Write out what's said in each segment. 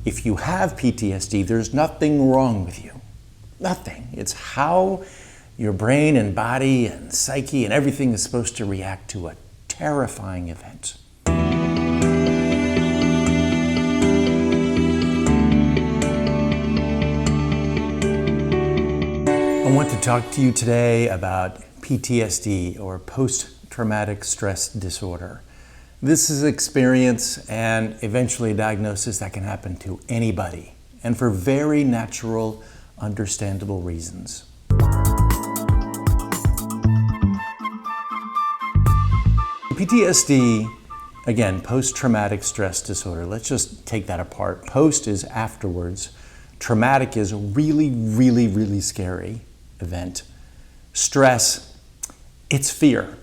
if you have PTSD, there's nothing wrong with you. Nothing. It's how your brain and body and psyche and everything is supposed to react to a terrifying event. I want to talk to you today about PTSD, or post-traumatic stress disorder. This is an experience and eventually a diagnosis that can happen to anybody, and for very natural, understandable reasons. PTSD, again, post-traumatic stress disorder. Let's just take that apart. Post is afterwards. Traumatic is a really, really, really scary event. Stress, it's fear.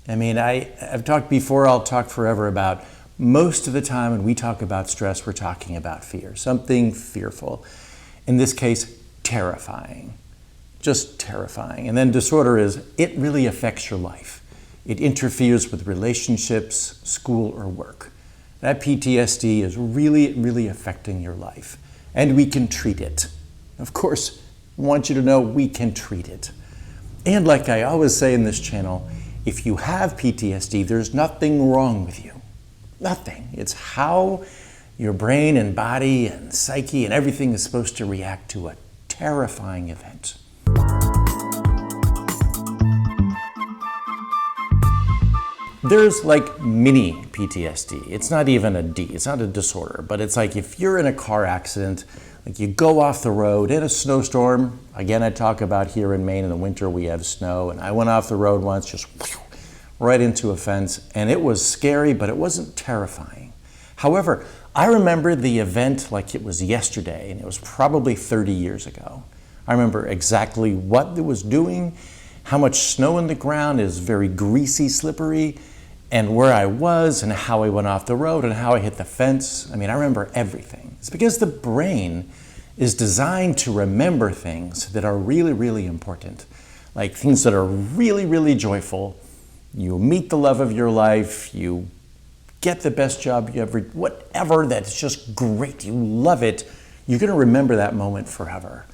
I mean, I've talked before, I'll talk forever about most of the time when we talk about stress, we're talking about fear, something fearful. In this case, terrifying, just terrifying. And then disorder is, it really affects your life. It interferes with relationships, school, or work. That PTSD is really, really affecting your life. And we can treat it. Of course, I want you to know we can treat it. And like I always say in this channel, if you have PTSD, there's nothing wrong with you. Nothing. It's how your brain and body and psyche and everything is supposed to react to a terrifying event. There's like mini PTSD. It's not even a D, it's not a disorder, but it's like if you're in a car accident, like you go off the road in a snowstorm. Again, I talk about here in Maine in the winter we have snow, and I went off the road once, just right into a fence, and it was scary, but it wasn't terrifying. However, I remember the event like it was yesterday, and it was probably 30 years ago. I remember exactly what it was doing, how much snow in the ground is very greasy, slippery, and where I was and how I went off the road and how I hit the fence. I mean, I remember everything. It's because the brain is designed to remember things that are really, really important, like things that are really, really joyful. You meet the love of your life, you get the best job you ever, whatever that's just great, you love it, you're gonna remember that moment forever.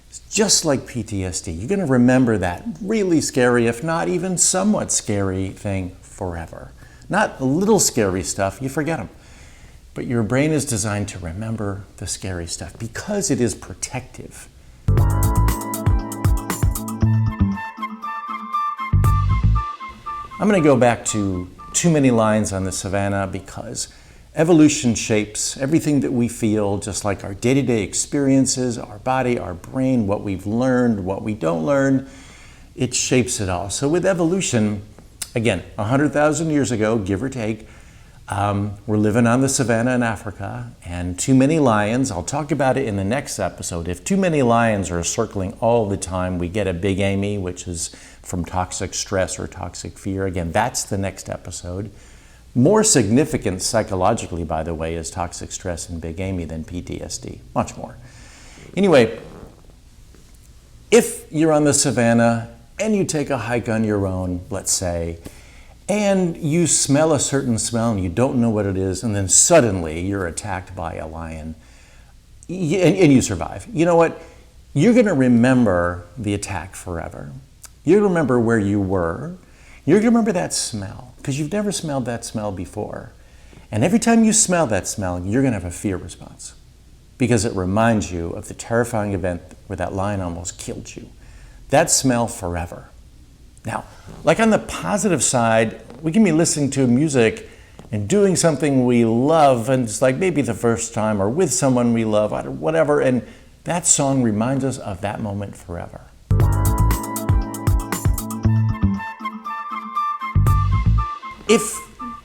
It's just like PTSD. You're gonna remember that really scary, if not even somewhat scary thing forever. Not little scary stuff, you forget them. But your brain is designed to remember the scary stuff because it is protective. I'm going to go back to Too Many Lions on the Savannah because evolution shapes everything that we feel, just like our day-to-day experiences, our body, our brain, what we've learned, what we don't learn. It shapes it all. So with evolution, again, 100,000 years ago, give or take, we're living on the savannah in Africa, and too many lions, I'll talk about it in the next episode. If too many lions are circling all the time, we get a big Amy, which is from toxic stress or toxic fear. Again, that's the next episode. More significant psychologically, by the way, is toxic stress and big Amy than PTSD, much more. Anyway, if you're on the savannah and you take a hike on your own, let's say, and you smell a certain smell and you don't know what it is, and then suddenly you're attacked by a lion and you survive. You know what? You're going to remember the attack forever. You're going to remember where you were. You're going to remember that smell because you've never smelled that smell before. And every time you smell that smell, you're going to have a fear response because it reminds you of the terrifying event where that lion almost killed you. That smell forever. Now, like on the positive side, we can be listening to music and doing something we love, and it's like maybe the first time or with someone we love, whatever, and that song reminds us of that moment forever. If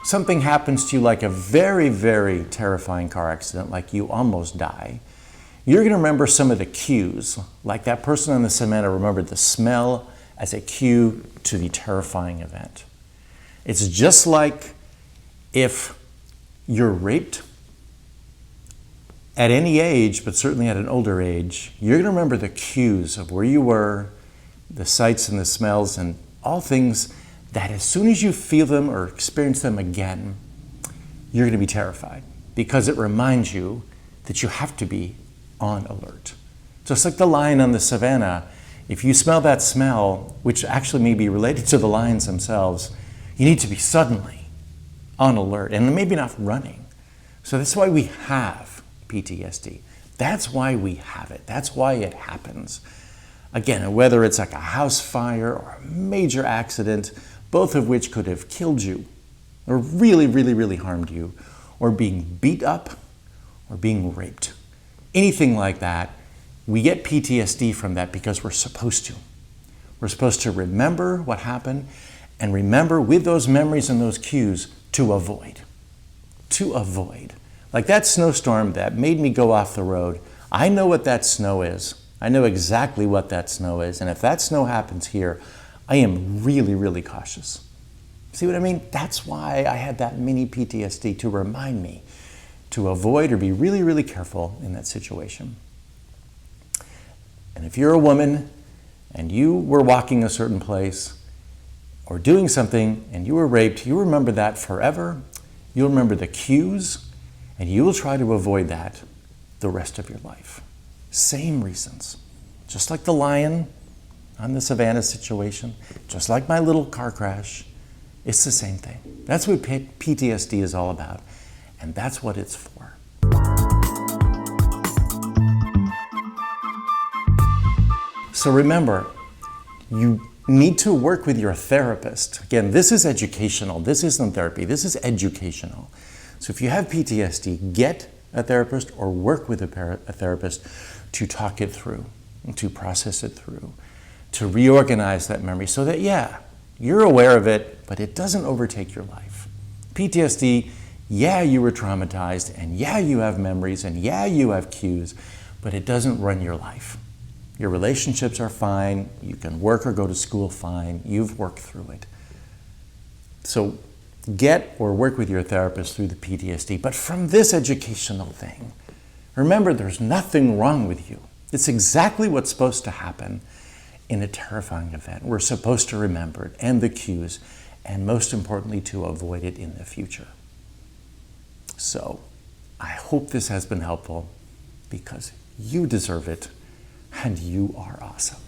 something happens to you like a very, very terrifying car accident, like you almost die, you're going to remember some of the cues, like that person on the savannah remembered the smell as a cue to the terrifying event. It's just like if you're raped at any age, but certainly at an older age, you're going to remember the cues of where you were, the sights and the smells, and all things that as soon as you feel them or experience them again, you're going to be terrified because it reminds you that you have to be on alert. Just like the lion on the savannah, if you smell that smell, which actually may be related to the lions themselves, you need to be suddenly on alert and maybe not running. So that's why we have PTSD. That's why we have it. That's why it happens. Again, whether it's like a house fire or a major accident, both of which could have killed you or really, really, really harmed you, or being beat up or being raped, anything like that, we get PTSD from that because we're supposed to. We're supposed to remember what happened and remember with those memories and those cues to avoid. To avoid. Like that snowstorm that made me go off the road, I know what that snow is. I know exactly what that snow is. And if that snow happens here, I am really, really cautious. See what I mean? That's why I had that mini PTSD, to remind me to avoid or be really, really careful in that situation. And if you're a woman and you were walking a certain place or doing something and you were raped, you remember that forever. You'll remember the cues and you will try to avoid that the rest of your life. Same reasons. Just like the lion on the savannah situation, just like my little car crash, it's the same thing. That's what PTSD is all about, and that's what it's for. So remember, you need to work with your therapist. Again, this is educational. This isn't therapy. This is educational. So if you have PTSD, get a therapist or work with a therapist to talk it through, to process it through, to reorganize that memory so that, yeah, you're aware of it, but it doesn't overtake your life. PTSD, yeah, you were traumatized, and yeah, you have memories, and yeah, you have cues, but it doesn't run your life. Your relationships are fine. You can work or go to school fine. You've worked through it. So get or work with your therapist through the PTSD. But from this educational thing, remember there's nothing wrong with you. It's exactly what's supposed to happen in a terrifying event. We're supposed to remember it and the cues, and most importantly, to avoid it in the future. So I hope this has been helpful because you deserve it and you are awesome.